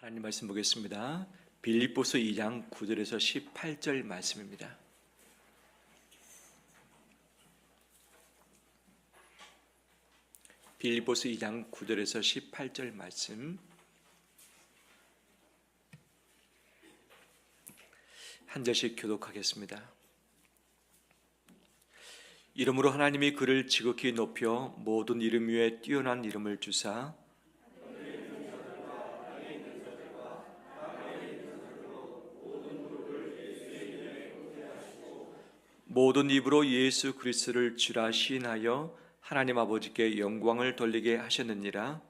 하나님 말씀 보겠습니다. 빌립보서 2장 9절에서 18절 말씀입니다. 빌립보서 2장 9절에서 18절 말씀 한 절씩 교독하겠습니다. 이러므로 하나님이 그를 지극히 높여 모든 이름 위에 뛰어난 이름을 주사 모든 입으로 예수 그리스도를 주라 시인하여 하나님 아버지께 영광을 돌리게 하셨느니라.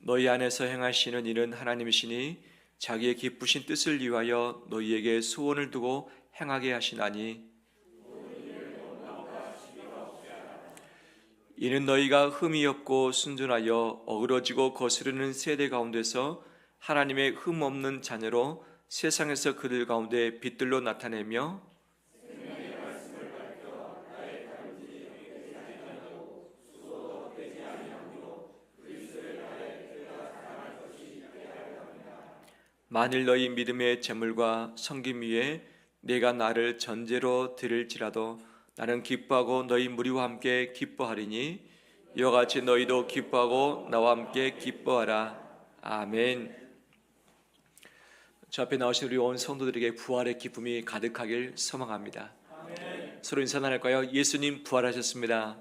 너희 안에서 행하시는 일은 하나님이시니 자기의 기쁘신 뜻을 위하여 너희에게 소원을 두고 행하게 하시나니 이는 너희가 흠이 없고 순전하여 어그러지고 거스르는 세대 가운데서 하나님의 흠 없는 자녀로 세상에서 그들 가운데 빛들로 나타내며 만일 너희 믿음의 재물과 섬김 위에 내가 나를 전제로 드릴지라도 나는 기뻐하고 너희 무리와 함께 기뻐하리니 이와 같이 너희도 기뻐하고 나와 함께 기뻐하라. 아멘. 저 앞에 나오신 우리 온 성도들에게 부활의 기쁨이 가득하길 소망합니다. 아멘. 서로 인사 나눌까요? 예수님 부활하셨습니다.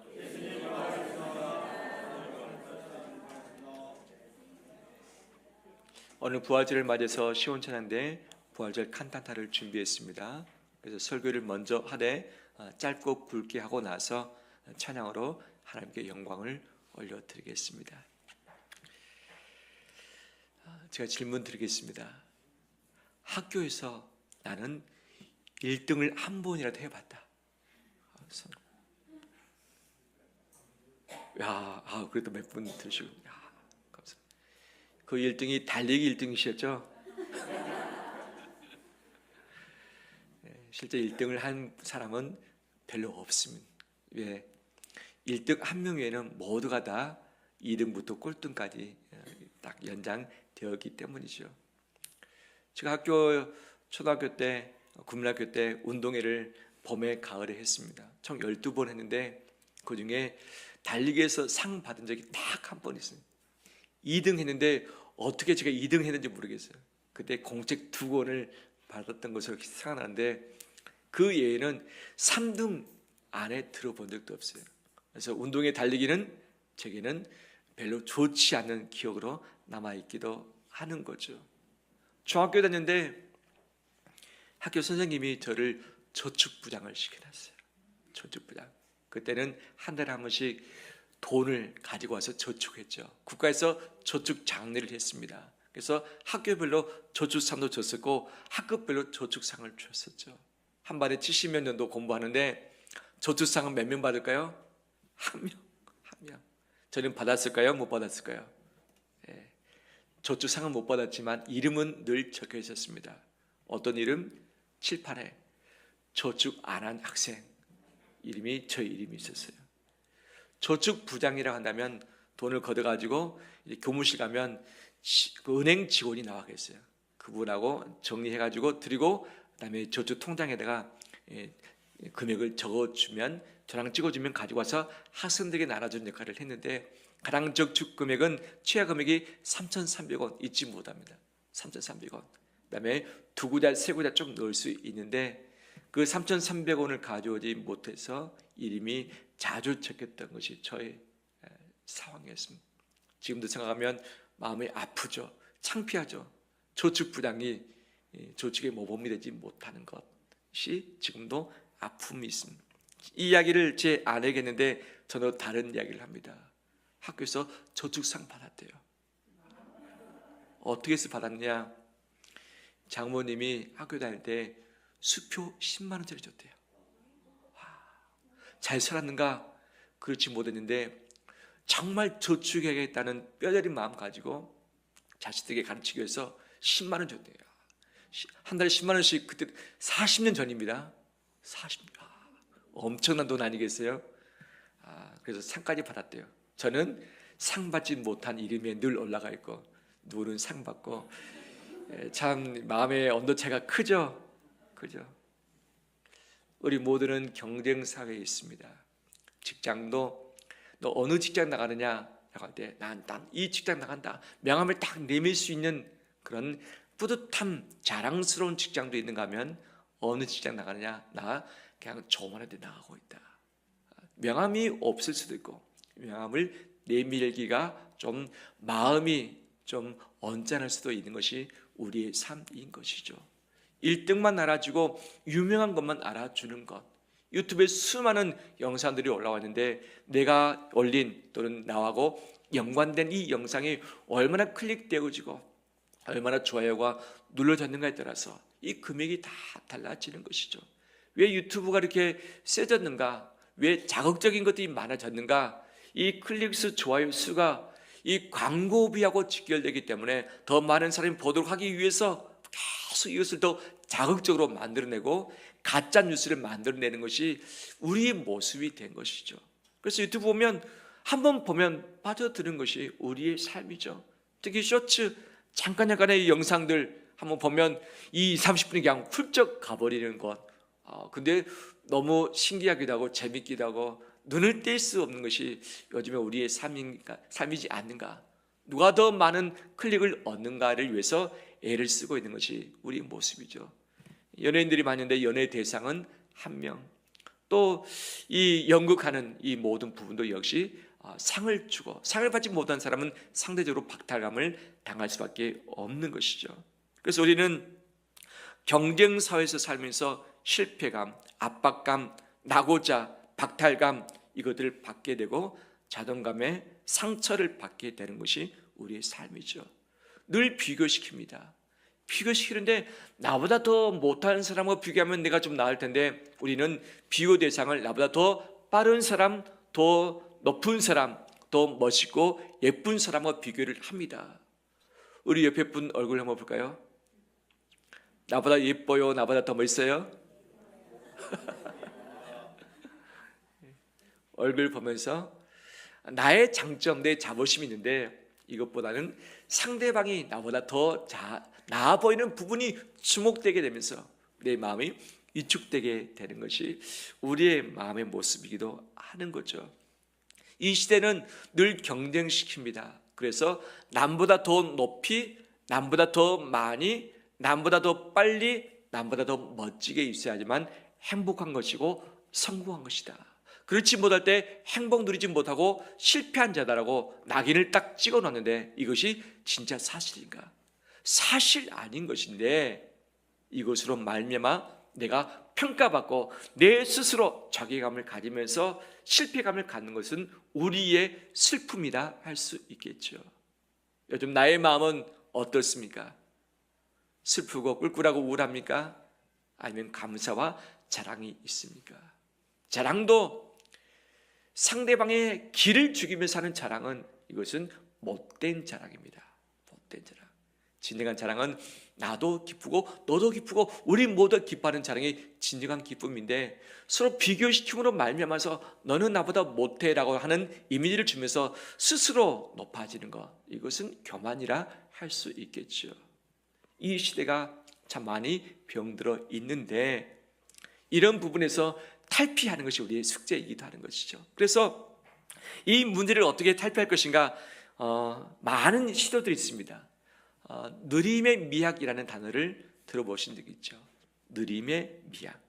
오늘 부활절을 맞이해서 시온찬양대 부활절 칸타타를 준비했습니다. 그래서 설교를 먼저 하되 짧고 굵게 하고 나서 찬양으로 하나님께 영광을 올려드리겠습니다. 제가 질문 드리겠습니다. 학교에서 나는 1등을 한 번이라도 해봤다. 그래도 몇 분 드시고, 감사합니다. 그 1등이 달리기 1등이셨죠? 실제 1등을 한 사람은 별로 없습니다. 왜? 1등 한 명 외에는 모두가 다 2등부터 꼴등까지 딱 연장되었기 때문이죠. 제가 초등학교 때, 국민학교 때 운동회를 봄에 가을에 했습니다. 총 12번 했는데 그 중에 달리기에서 상 받은 적이 딱 한 번 있어요. 2등 했는데 어떻게 제가 2등 했는지 모르겠어요. 그때 공책 2권을 받았던 것으로 생각나는데 그 예에는 3등 안에 들어본 적도 없어요. 그래서 운동회 달리기는 제게는 별로 좋지 않은 기억으로 남아있기도 하는 거죠. 중학교 다녔는데 학교 선생님이 저를 저축부장을 시켜놨어요. 저축부장. 그때는 한 달에 한 번씩 돈을 가지고 와서 저축했죠. 국가에서 저축 장려를 했습니다. 그래서 학교별로 저축상도 줬었고 학급별로 저축상을 줬었죠. 한 반에 70몇 년도 공부하는데 저축상은 몇 명 받을까요? 한 명. 저는 받았을까요? 못 받았을까요? 저축상은 못 받았지만 이름은 늘 적혀 있었습니다. 어떤 이름? 칠판에 저축 안 한 학생 이름이 저희 이름이 있었어요. 저축부장이라고 한다면 돈을 걷어가지고 교무실 가면 그 은행 직원이 나와 계세요. 그분하고 정리해가지고 드리고 그다음에 저축 통장에다가 금액을 적어주면 저랑 찍어주면 가지고 와서 학생들에게 나눠주는 역할을 했는데 가장 저축 금액은 최하 금액이 3,300원 잊지 못합니다. 3,300원. 그다음에 2구자, 3구자 좀 넣을 수 있는데 그 3,300원을 가져오지 못해서 이름이 자주 적혔던 것이 저의 상황이었습니다. 지금도 생각하면 마음이 아프죠. 창피하죠. 저축부장이 저축에 모범이 되지 못하는 것이 지금도 아픔이 있습니다. 이 이야기를 제 아내에게 했는데 저는 다른 이야기를 합니다. 학교에서 저축상 받았대요. 어떻게 해서 받았냐? 장모님이 학교 다닐 때 수표 10만 원짜리 줬대요. 잘 살았는가? 그렇지 못했는데 정말 저축해야겠다는 뼈저린 마음 가지고 자식들에게 가르치기 위해서 10만 원 줬대요. 한 달에 10만 원씩. 그때 40년 전입니다. 40년. 엄청난 돈 아니겠어요? 그래서 상까지 받았대요. 저는 상 받지 못한 이름에 늘 올라가 있고, 누구는 상 받고. 참 마음의 온도차가 크죠. 우리 모두는 경쟁 사회에 있습니다. 직장도 너 어느 직장 나가느냐 할 때 난 이 직장 나간다, 명함을 딱 내밀 수 있는 그런 뿌듯함, 자랑스러운 직장도 있는가 하면 어느 직장 나가느냐, 나 그냥 조만한 데 나가고 있다. 명함이 없을 수도 있고, 명함을 내밀기가 좀 마음이 좀 언짢을 수도 있는 것이 우리의 삶인 것이죠. 1등만 알아주고 유명한 것만 알아주는 것. 유튜브에 수많은 영상들이 올라왔는데 내가 올린 또는 나하고 연관된 이 영상이 얼마나 클릭되어지고 얼마나 좋아요가 눌러졌는가에 따라서 이 금액이 다 달라지는 것이죠. 왜 유튜브가 이렇게 세졌는가? 왜 자극적인 것들이 많아졌는가? 이 클릭수, 좋아요 수가 이 광고비하고 직결되기 때문에 더 많은 사람이 보도록 하기 위해서 계속 이것을 더 자극적으로 만들어내고 가짜 뉴스를 만들어내는 것이 우리의 모습이 된 것이죠. 그래서 유튜브 보면 한번 보면 빠져드는 것이 우리의 삶이죠. 특히 쇼츠 잠깐의 영상들 한번 보면 30분이 그냥 훌쩍 가버리는 것. 근데 너무 신기하기도 하고 재밌기도 하고 눈을 뗄 수 없는 것이 요즘에 우리의 삶이지 않는가. 누가 더 많은 클릭을 얻는가를 위해서 애를 쓰고 있는 것이 우리 모습이죠. 연예인들이 많은데 연예 대상은 한 명. 또 이 연극하는 이 모든 부분도 역시 상을 주고, 상을 받지 못한 사람은 상대적으로 박탈감을 당할 수밖에 없는 것이죠. 그래서 우리는 경쟁 사회에서 살면서 실패감, 압박감, 낙오자, 박탈감, 이것들을 받게 되고 자존감의 상처를 받게 되는 것이 우리의 삶이죠. 늘 비교시킵니다. 비교시키는데 나보다 더 못하는 사람과 비교하면 내가 좀 나을 텐데, 우리는 비교 대상을 나보다 더 빠른 사람, 더 높은 사람, 더 멋있고 예쁜 사람과 비교를 합니다. 우리 옆에 분 얼굴 한번 볼까요? 나보다 예뻐요? 나보다 더 멋있어요? 얼굴 보면서 나의 장점, 내 자부심이 있는데 이것보다는 상대방이 나보다 더 나아 보이는 부분이 주목되게 되면서 내 마음이 위축되게 되는 것이 우리의 마음의 모습이기도 하는 거죠. 이 시대는 늘 경쟁시킵니다. 그래서 남보다 더 높이, 남보다 더 많이, 남보다 더 빨리, 남보다 더 멋지게 있어야지만 행복한 것이고 성공한 것이다. 그렇지 못할 때 행복 누리지 못하고 실패한 자다라고 낙인을 딱 찍어놨는데, 이것이 진짜 사실인가? 사실 아닌 것인데 이것으로 말미암아 내가 평가받고 내 스스로 자괴감을 가지면서 실패감을 갖는 것은 우리의 슬픔이라 할 수 있겠죠. 요즘 나의 마음은 어떻습니까? 슬프고 꿀꿀하고 우울합니까? 아니면 감사와 자랑이 있습니까? 자랑도 상대방의 기를 죽이면서 하는 자랑은 이것은 못된 자랑입니다. 못된 자랑. 진정한 자랑은 나도 기쁘고 너도 기쁘고 우리 모두 기뻐하는 자랑이 진정한 기쁨인데, 서로 비교시킴으로 말미암아서 너는 나보다 못해라고 하는 이미지를 주면서 스스로 높아지는 것, 이것은 교만이라 할 수 있겠죠. 이 시대가 참 많이 병들어 있는데 이런 부분에서 탈피하는 것이 우리의 숙제이기도 하는 것이죠. 그래서 이 문제를 어떻게 탈피할 것인가, 많은 시도들이 있습니다. 느림의 미학이라는 단어를 들어보신 적 있죠? 느림의 미학.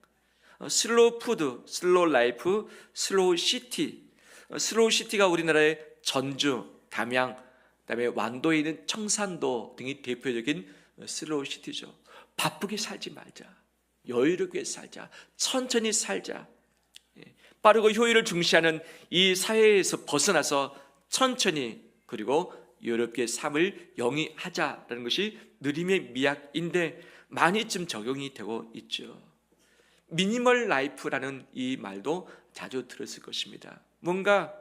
슬로우 푸드, 슬로우 라이프, 슬로우 시티. 슬로우 시티가 우리나라의 전주, 담양, 그다음에 완도에 있는 청산도 등이 대표적인 슬로우 시티죠. 바쁘게 살지 말자, 여유롭게 살자, 천천히 살자. 빠르고 효율을 중시하는 이 사회에서 벗어나서 천천히 그리고 여유롭게 삶을 영위하자라는 것이 느림의 미학인데 많이 좀 적용이 되고 있죠. 미니멀 라이프라는 이 말도 자주 들었을 것입니다. 뭔가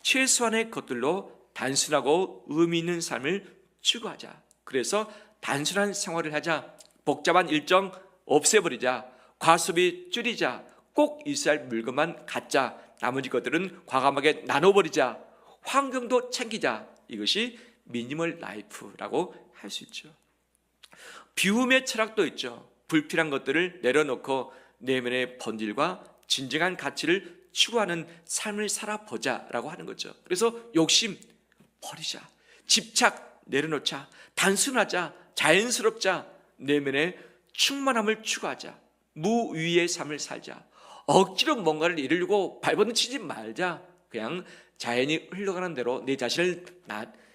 최소한의 것들로 단순하고 의미 있는 삶을 추구하자. 그래서 단순한 생활을 하자. 복잡한 일정 없애버리자, 과수비 줄이자, 꼭 있어야 할 물건만 갖자, 나머지 것들은 과감하게 나눠버리자, 환경도 챙기자. 이것이 미니멀 라이프라고 할 수 있죠. 비움의 철학도 있죠. 불필요한 것들을 내려놓고 내면의 본질과 진정한 가치를 추구하는 삶을 살아보자라고 하는 거죠. 그래서 욕심 버리자, 집착 내려놓자, 단순하자, 자연스럽자, 내면의 충만함을 추구하자, 무위의 삶을 살자, 억지로 뭔가를 이루려고 발버둥 치지 말자. 그냥 자연이 흘러가는 대로 내 자신을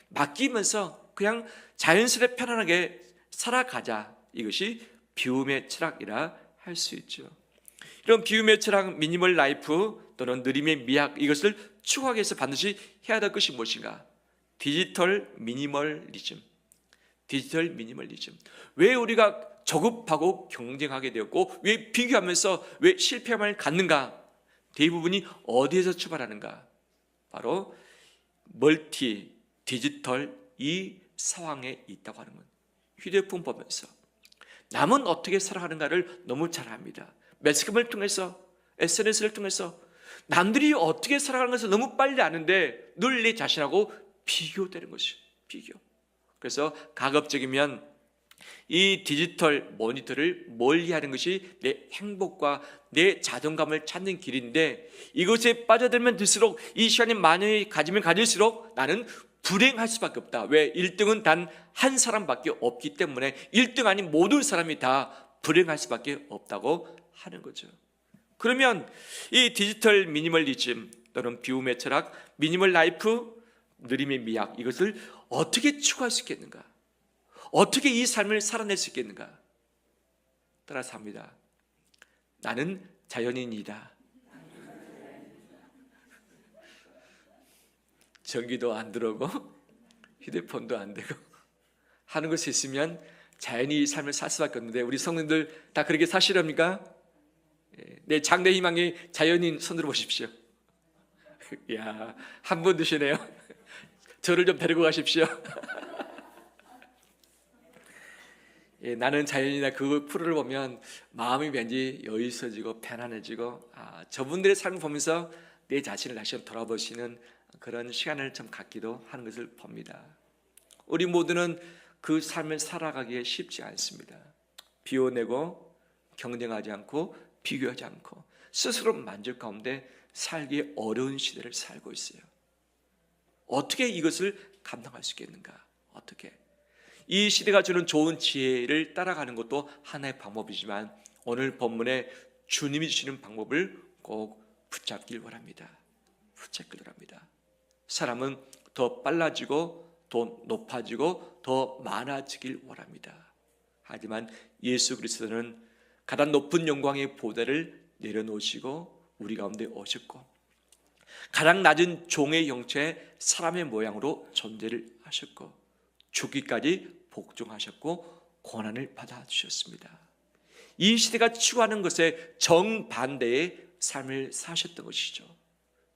맡기면서 그냥 자연스레 편안하게 살아가자. 이것이 비움의 철학이라 할 수 있죠. 이런 비움의 철학, 미니멀 라이프 또는 느림의 미학, 이것을 추구하기 위해서 반드시 해야 될 것이 무엇인가? 디지털 미니멀리즘. 디지털 미니멀리즘. 왜 우리가 저급하고 경쟁하게 되었고, 왜 비교하면서 왜 실패함을 갖는가? 대부분이 어디에서 출발하는가? 바로 멀티, 디지털 이 상황에 있다고 하는 것. 휴대폰 보면서 남은 어떻게 살아가는가를 너무 잘 압니다. 매스컴을 통해서, SNS를 통해서 남들이 어떻게 살아가는 것을 너무 빨리 아는데 늘 내 자신하고 비교되는 것이 비교. 그래서 가급적이면 이 디지털 모니터를 멀리하는 것이 내 행복과 내 자존감을 찾는 길인데, 이것에 빠져들면 들수록, 이 시간이 많이 가지면 가질수록 나는 불행할 수밖에 없다. 왜? 1등은 단 한 사람밖에 없기 때문에 1등 아닌 모든 사람이 다 불행할 수밖에 없다고 하는 거죠. 그러면 이 디지털 미니멀리즘 또는 비움의 철학, 미니멀 라이프, 느림의 미학, 이것을 어떻게 추구할 수 있겠는가? 어떻게 이 삶을 살아낼 수 있겠는가? 따라서 합니다. 나는 자연인이다. 전기도 안 들어오고 휴대폰도 안 되고 하는 것이 있으면 자연히 이 삶을 살 수밖에 없는데, 우리 성도들 다 그렇게 사시렵니까? 내 장래 희망이 자연인 손들어 보십시오. 이야, 한 분 드시네요. 저를 좀 데리고 가십시오. 나는 자연이나 그 프로를 보면 마음이 왠지 여유 있어지고 편안해지고, 저분들의 삶을 보면서 내 자신을 다시 한번 돌아보시는 그런 시간을 좀 갖기도 하는 것을 봅니다. 우리 모두는 그 삶을 살아가기에 쉽지 않습니다. 비워내고 경쟁하지 않고 비교하지 않고 스스로 만족 가운데 살기 어려운 시대를 살고 있어요. 어떻게 이것을 감당할 수 있겠는가? 어떻게? 이 시대가 주는 좋은 지혜를 따라가는 것도 하나의 방법이지만, 오늘 본문에 주님이 주시는 방법을 꼭 붙잡길 원합니다. 붙잡길 원합니다. 사람은 더 빨라지고 더 높아지고 더 많아지길 원합니다. 하지만 예수 그리스도는 가장 높은 영광의 보좌를 내려놓으시고 우리 가운데 오셨고, 가장 낮은 종의 형체의 사람의 모양으로 존재를 하셨고, 죽기까지 복종하셨고 고난을 받아주셨습니다. 이 시대가 추구하는 것에 정반대의 삶을 사셨던 것이죠.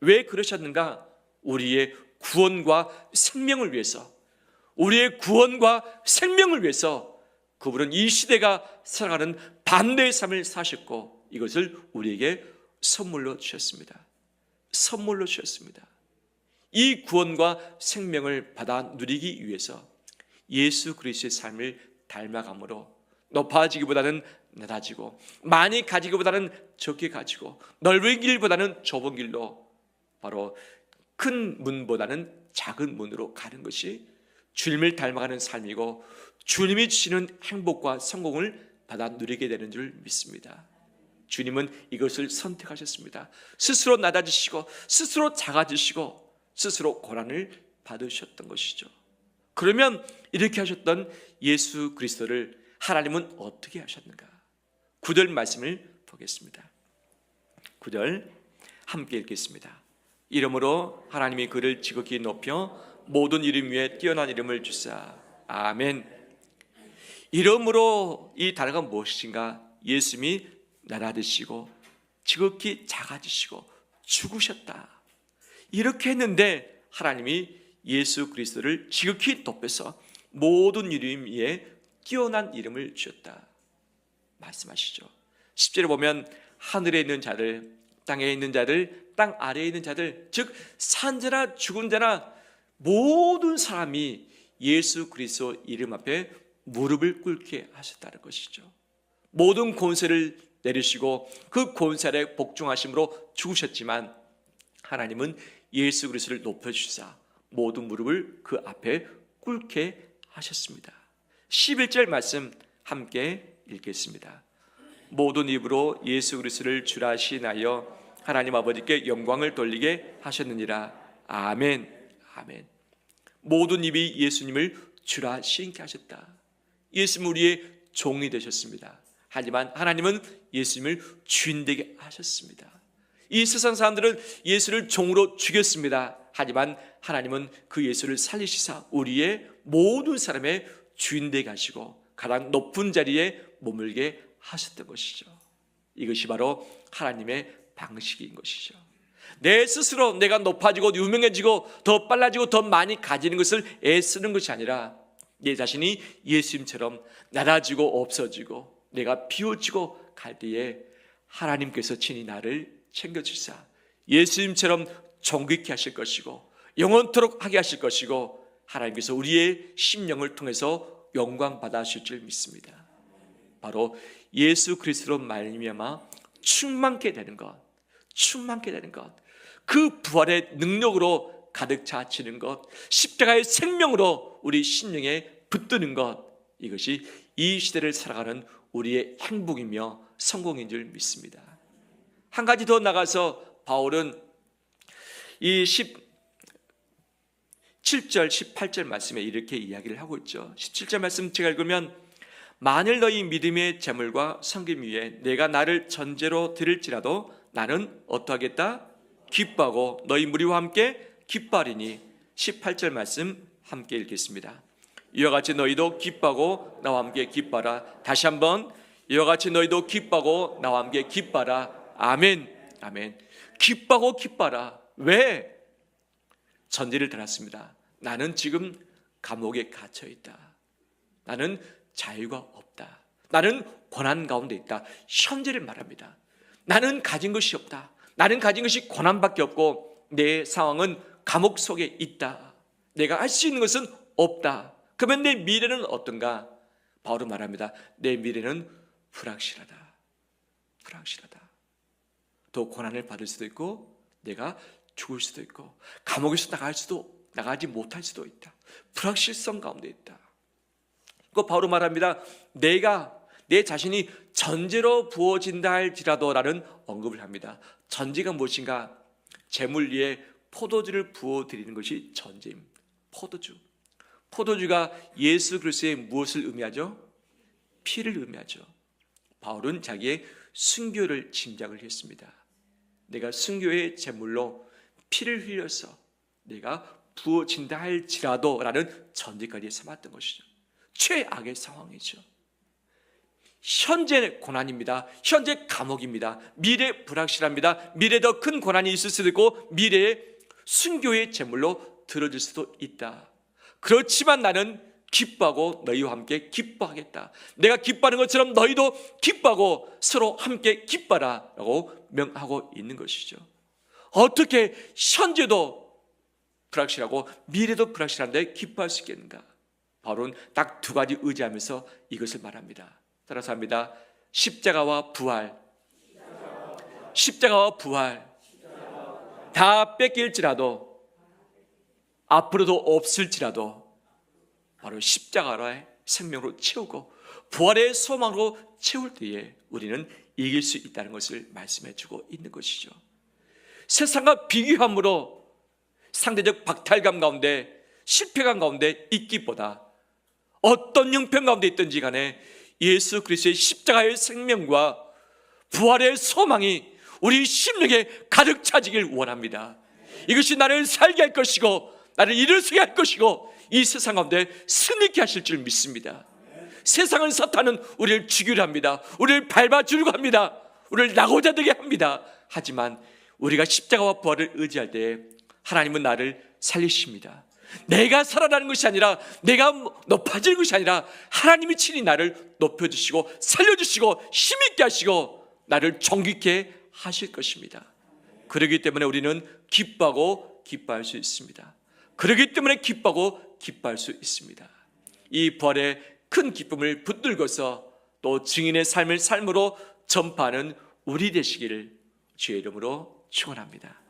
왜 그러셨는가? 우리의 구원과 생명을 위해서, 우리의 구원과 생명을 위해서 그분은 이 시대가 살아가는 반대의 삶을 사셨고, 이것을 우리에게 선물로 주셨습니다. 선물로 주셨습니다. 이 구원과 생명을 받아 누리기 위해서 예수 그리스도의 삶을 닮아감으로 높아지기보다는 낮아지고, 많이 가지기보다는 적게 가지고, 넓은 길보다는 좁은 길로, 바로 큰 문보다는 작은 문으로 가는 것이 주님을 닮아가는 삶이고, 주님이 주시는 행복과 성공을 받아 누리게 되는 줄 믿습니다. 주님은 이것을 선택하셨습니다. 스스로 낮아지시고 스스로 작아지시고 스스로 고난을 받으셨던 것이죠. 그러면 이렇게 하셨던 예수 그리스도를 하나님은 어떻게 하셨는가? 9절 말씀을 보겠습니다. 9절 함께 읽겠습니다. 이러므로 하나님이 그를 지극히 높여 모든 이름 위에 뛰어난 이름을 주사. 아멘. 이러므로 이 단어가 무엇인가? 예수님이 낮아지시고 지극히 작아지시고 죽으셨다. 이렇게 했는데 하나님이 예수 그리스도를 지극히 높여서 모든 이름 위에 뛰어난 이름을 주셨다. 말씀하시죠. 10절에 보면 하늘에 있는 자들, 땅에 있는 자들, 땅 아래에 있는 자들, 즉 산자나 죽은 자나 모든 사람이 예수 그리스도 이름 앞에 무릎을 꿇게 하셨다는 것이죠. 모든 권세를 내리시고 그 권세에 복종하심으로 죽으셨지만 하나님은 예수 그리스도를 높여주시사 모든 무릎을 그 앞에 꿇게 하셨습니다. 11절 말씀 함께 읽겠습니다. 모든 입으로 예수 그리스도를 주라 시인하여 하나님 아버지께 영광을 돌리게 하셨느니라. 아멘. 아멘. 모든 입이 예수님을 주라 시인케 하셨다. 예수님은 우리의 종이 되셨습니다. 하지만 하나님은 예수님을 주인 되게 하셨습니다. 이 세상 사람들은 예수를 종으로 죽였습니다. 하지만 하나님은 그 예수를 살리시사 우리의 모든 사람의 주인 되게 하시고 가장 높은 자리에 머물게 하셨던 것이죠. 이것이 바로 하나님의 방식인 것이죠. 내 스스로 내가 높아지고 유명해지고 더 빨라지고 더 많이 가지는 것을 애쓰는 것이 아니라 내 자신이 예수님처럼 낮아지고 없어지고 내가 비워지고 갈 때에 하나님께서 친히 나를 챙겨주사 예수님처럼 존귀케 하실 것이고 영원토록 하게 하실 것이고 하나님께서 우리의 심령을 통해서 영광 받아주실 줄 믿습니다. 바로 예수 그리스도로 말미암아 충만케 되는 것, 충만케 되는 것, 그 부활의 능력으로 가득 차치는 것, 십자가의 생명으로 우리 심령에 붙드는 것, 이것이 이 시대를 살아가는 우리의 행복이며 성공인 줄 믿습니다. 한 가지 더 나가서 바울은 이 17절 18절 말씀에 이렇게 이야기를 하고 있죠. 17절 말씀 제가 읽으면 만일 너희 믿음의 재물과 섬김 위에 내가 나를 전제로 드릴지라도 나는 어떠하겠다? 기뻐하고 너희 무리와 함께 기뻐하리니. 18절 말씀 함께 읽겠습니다. 이와 같이 너희도 기뻐하고 나와 함께 기뻐하라. 다시 한번 이와 같이 너희도 기뻐하고 나와 함께 기뻐하라. 아멘. 아멘. 기뻐하고 기뻐하라. 왜? 전제를 달았습니다. 나는 지금 감옥에 갇혀 있다. 나는 자유가 없다. 나는 고난 가운데 있다. 현재를 말합니다. 나는 가진 것이 없다. 나는 가진 것이 고난밖에 없고 내 상황은 감옥 속에 있다. 내가 할 수 있는 것은 없다. 그러면 내 미래는 어떤가? 바울은 말합니다. 내 미래는 불확실하다. 불확실하다. 더 고난을 받을 수도 있고 내가 죽을 수도 있고 감옥에서 나가지 못할 수도 있다. 불확실성 가운데 있다. 그 바울은 말합니다. 내 자신이 전제로 부어진다 할지라도 라는 언급을 합니다. 전제가 무엇인가? 재물 위에 포도주를 부어드리는 것이 전제입니다. 포도주가 예수 그리스도의 무엇을 의미하죠? 피를 의미하죠. 바울은 자기의 순교를 짐작을 했습니다. 내가 순교의 제물로 피를 흘려서 내가 부어진다 할지라도 라는 전제까지 삼았던 것이죠. 최악의 상황이죠. 현재 고난입니다. 현재 감옥입니다. 미래 불확실합니다. 미래 더 큰 고난이 있을 수도 있고 미래에 순교의 제물로 들어질 수도 있다. 그렇지만 나는 기뻐하고 너희와 함께 기뻐하겠다. 내가 기뻐하는 것처럼 너희도 기뻐하고 서로 함께 기뻐하라 라고 명하고 있는 것이죠. 어떻게 현재도 불확실하고 미래도 불확실한데 기뻐할 수 있겠는가? 바울은 딱 두 가지 의지하면서 이것을 말합니다. 따라서 합니다. 십자가와 부활. 십자가와 부활. 다 뺏길지라도 앞으로도 없을지라도 바로 십자가의 생명으로 채우고 부활의 소망으로 채울 때에 우리는 이길 수 있다는 것을 말씀해 주고 있는 것이죠. 세상과 비교함으로 상대적 박탈감 가운데 실패감 가운데 있기보다 어떤 형편 가운데 있든지 간에 예수 그리스도의 십자가의 생명과 부활의 소망이 우리 심령에 가득 차지길 원합니다. 이것이 나를 살게 할 것이고 나를 일어서게 할 것이고 이 세상 가운데 승리케 하실 줄 믿습니다. 세상은 사탄은 우리를 죽이려 합니다. 우리를 밟아주려고 합니다. 우리를 나고자 되게 합니다. 하지만 우리가 십자가와 부활을 의지할 때 하나님은 나를 살리십니다. 내가 살아나는 것이 아니라, 내가 높아지는 것이 아니라 하나님이 친히 나를 높여주시고 살려주시고 힘있게 하시고 나를 존귀케 하실 것입니다. 그렇기 때문에 우리는 기뻐하고 기뻐할 수 있습니다. 그렇기 때문에 기뻐하고 기뻐할 수 있습니다. 이 부활의 큰 기쁨을 붙들고서 또 증인의 삶을 삶으로 전파하는 우리 되시기를 주의 이름으로 축원합니다.